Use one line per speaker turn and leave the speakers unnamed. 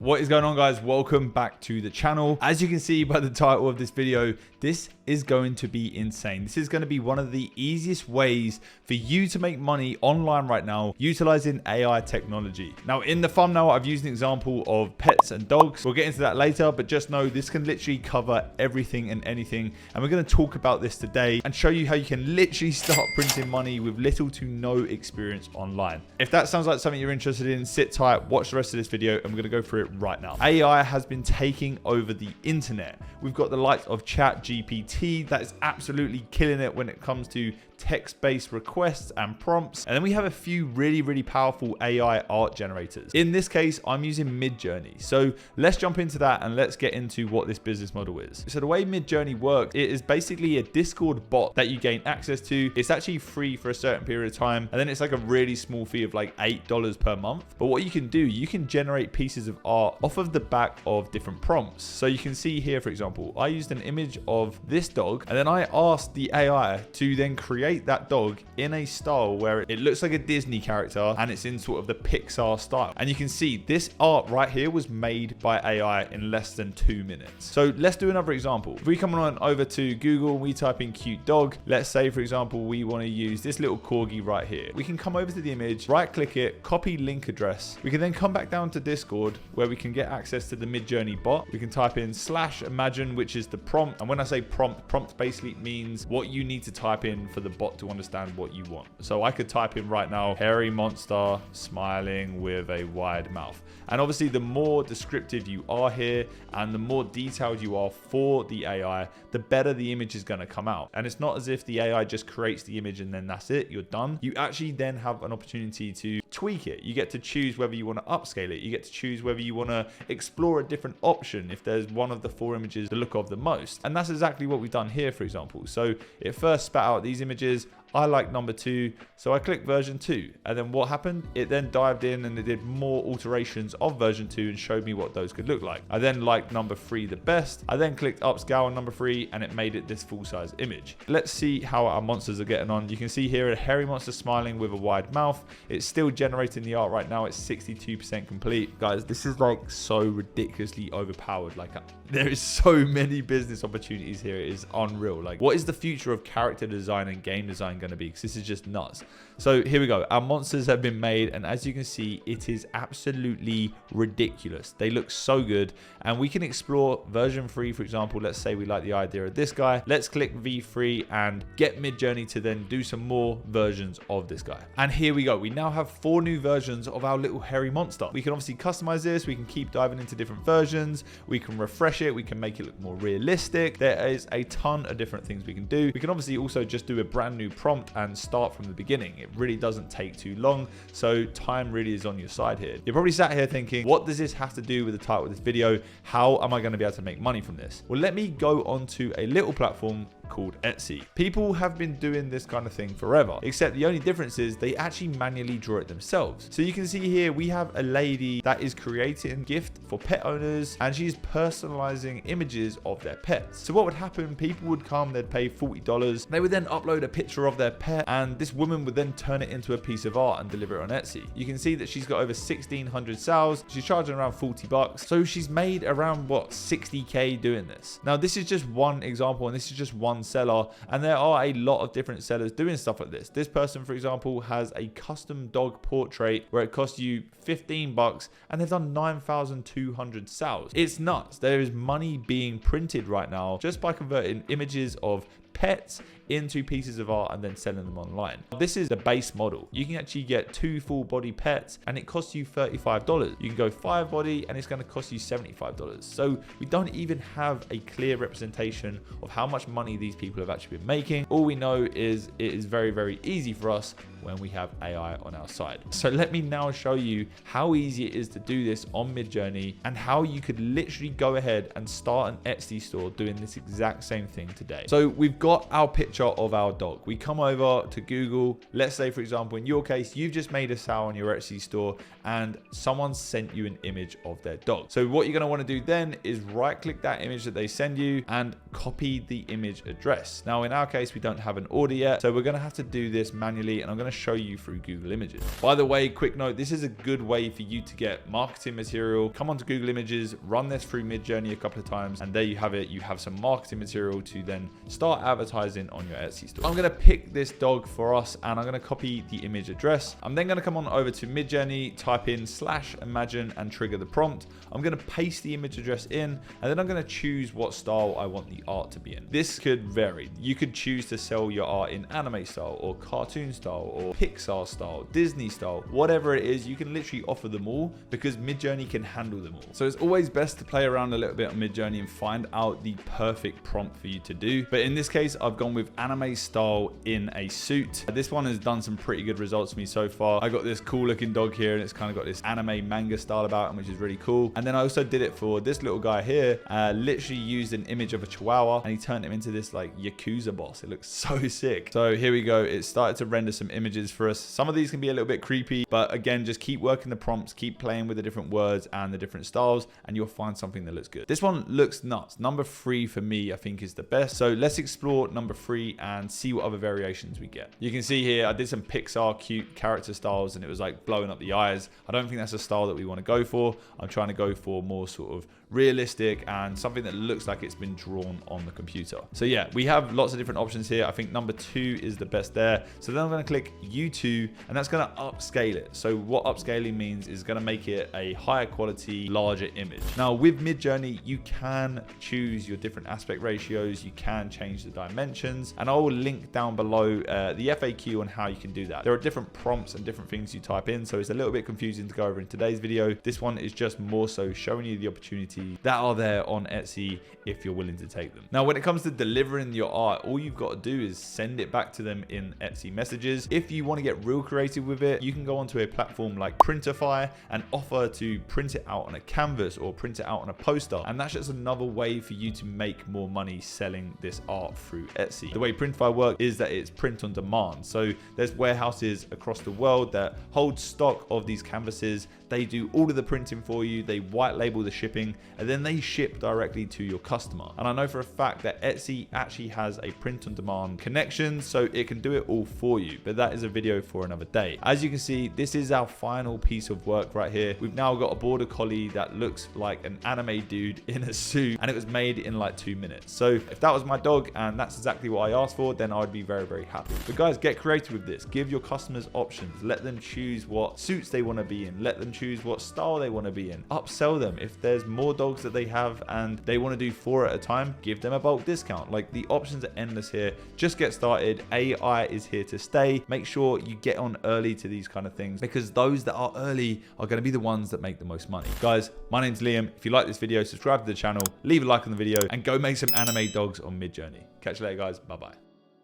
What is going on, guys? Welcome back to the channel. As you can see by the title of this video, this is going to be insane. This is going to be one of the easiest ways for you to make money online right now utilizing AI technology. Now, in the thumbnail, I've used an example of pets and dogs. We'll get into that later, but just know this can literally cover everything and anything. And we're going to talk about this today and show you how you can literally start printing money with little to no experience online. If that sounds like something you're interested in, sit tight, watch the rest of this video, and we're going to go through it right now. AI has been taking over the internet. We've got the likes of chatgpt that is absolutely killing it when it comes to text-based requests and prompts. And then we have a few really powerful AI art generators. In this case, I'm using Midjourney. So let's jump into that and let's get into what this business model is. So the way Midjourney works, it is basically a Discord bot that you gain access to. It's actually free for a certain period of time. And then it's like a really small fee of like $8 per month. But what you can do, you can generate pieces of art off of the back of different prompts. So you can see here, for example, I used an image of this dog and then I asked the AI to then create that dog in a style where it looks like a Disney character and it's in sort of the Pixar style. And you can see this art right here was made by AI in less than 2 minutes. So let's do another example. If we come on over to Google and we type in cute dog, let's say, for example, we want to use this little corgi right here. We can come over to the image, right click it, copy link address. We can then come back down to Discord where we can get access to the Midjourney bot. We can type in /imagine, which is the prompt. And when I say prompt basically means what you need to type in for the bot to understand what you want. So I could type in right now, hairy monster smiling with a wide mouth. And obviously the more descriptive you are here and the more detailed you are for the AI, the better the image is going to come out. And it's not as if the AI just creates the image and then that's it, you're done. You actually then have an opportunity to tweak it. You get to choose whether you want to upscale it. You get to choose whether you want to explore a different option if there's one of the 4 images the look of the most. And that's exactly what we've done here, for example. So it first spat out these images. I like number 2, so I clicked version 2, and then what happened? It then dived in and it did more alterations of version 2 and showed me what those could look like. I then liked number 3 the best. I then clicked upscale on number 3 and it made it this full-size image. Let's see how our monsters are getting on. You can see here a hairy monster smiling with a wide mouth. It's still generating the art right now. It's 62% complete. Guys, this is like so ridiculously overpowered. Like there is so many business opportunities here. It is unreal. Like, what is the future of character design and game design going to be? Because this is just nuts. So here we go. Our monsters have been made, and as you can see, it is absolutely ridiculous. They look so good, and we can explore version 3, for example. Let's say we like the idea of this guy. Let's click V3 and get Midjourney to then do some more versions of this guy. And here we go. We now have 4 new versions of our little hairy monster. We can obviously customize this. We can keep diving into different versions. We can refresh it. We can make it look more realistic. There is a ton of different things we can do. We can obviously also just do a brand new prompt and start from the beginning. It really doesn't take too long, so time really is on your side here. You're probably sat here thinking, what does this have to do with the title of this video? How am I going to be able to make money from this? Well, let me go onto a little platform called Etsy. People have been doing this kind of thing forever, except the only difference is they actually manually draw it themselves. So you can see here we have a lady that is creating gift for pet owners, and she's personalizing images of their pets. So what would happen? People would come, they'd pay $40. They would then upload a picture of their pet, and this woman would then turn it into a piece of art and deliver it on Etsy. You can see that she's got over 1,600 sales. She's charging around $40. So she's made around what, 60K doing this. Now this is just one example, and this is just one seller, and there are a lot of different sellers doing stuff like this. This person, for example, has a custom dog portrait where it costs you $15 and they've done 9,200 sales. It's nuts. There is money being printed right now just by converting images of pets into pieces of art and then selling them online. This is the base model. You can actually get 2 full body pets and it costs you $35. You can go 5 body and it's going to cost you $75. So we don't even have a clear representation of how much money these people have actually been making. All we know is it is very easy for us when we have AI on our side. So let me now show you how easy it is to do this on Midjourney and how you could literally go ahead and start an Etsy store doing this exact same thing today. So we've got our picture of our dog. We come over to Google. Let's say, for example, in your case, you've just made a sale on your Etsy store and someone sent you an image of their dog. So what you're going to want to do then is right click that image that they send you and copy the image address. Now, in our case, we don't have an order yet, so we're going to have to do this manually, and I'm going to show you through Google Images. By the way, quick note, this is a good way for you to get marketing material. Come onto Google Images, run this through Midjourney a couple of times, and there you have it. You have some marketing material to then start advertising on your Etsy store. I'm going to pick this dog for us, and I'm going to copy the image address. I'm then going to come on over to Midjourney, type in /imagine and trigger the prompt. I'm going to paste the image address in, and then I'm going to choose what style I want the art to be in. This could vary. You could choose to sell your art in anime style or cartoon style or Pixar style, Disney style, whatever it is. You can literally offer them all because Midjourney can handle them all. So it's always best to play around a little bit on Midjourney and find out the perfect prompt for you to do. But in this case, I've gone with anime style in a suit. This one has done some pretty good results for me so far. I got this cool looking dog here, and it's kind of got this anime manga style about him, which is really cool. And then I also did it for this little guy here. Literally used an image of a chihuahua, and he turned him into this like Yakuza boss. It looks so sick. So here we go. It started to render some images for us. Some of these can be a little bit creepy, but again, just keep working the prompts, keep playing with the different words and the different styles, and you'll find something that looks good. This one looks nuts. Number 3 for me, I think, is the best. So let's explore number 3 and see what other variations we get. You can see here, I did some Pixar cute character styles, and it was like blowing up the eyes. I don't think that's a style that we want to go for. I'm trying to go for more sort of realistic and something that looks like it's been drawn on the computer. So yeah, we have lots of different options here. I think number 2 is the best there. So then I'm going to click U2, and that's going to upscale it. So what upscaling means is going to make it a higher quality, larger image. Now with Midjourney, you can choose your different aspect ratios. You can change the dimensions, and I will link down below the FAQ on how you can do that. There are different prompts and different things you type in, so it's a little bit confusing to go over in today's video. This one is just more so showing you the opportunity that are there on Etsy if you're willing to take them. Now, when it comes to delivering your art, all you've got to do is send it back to them in Etsy messages. If you want to get real creative with it, you can go onto a platform like Printify and offer to print it out on a canvas or print it out on a poster. And that's just another way for you to make more money selling this art through Etsy. The way Printify works is that it's print on demand. So there's warehouses across the world that hold stock of these canvases. They do all of the printing for you. They white label the shipping, and then they ship directly to your customer. And I know for a fact that Etsy actually has a print on demand connection, so it can do it all for you. But that is a video for another day. As you can see, this is our final piece of work right here. We've now got a border collie that looks like an anime dude in a suit, and it was made in like 2 minutes. So if that was my dog and that's exactly what I asked for, then I would be very, very happy. But guys, get creative with this. Give your customers options. Let them choose what suits they want to be in. Let them choose what style they want to be in. Upsell them. If there's more dogs that they have and they want to do 4 at a time, give them a bulk discount. Like, the options are endless here. Just get started. AI is here to stay. Make sure you get on early to these kind of things, because those that are early are going to be the ones that make the most money. Guys, my name's Liam. If you like this video, subscribe to the channel, leave a like on the video, and go make some anime dogs on Midjourney. Catch you later, guys. Bye bye.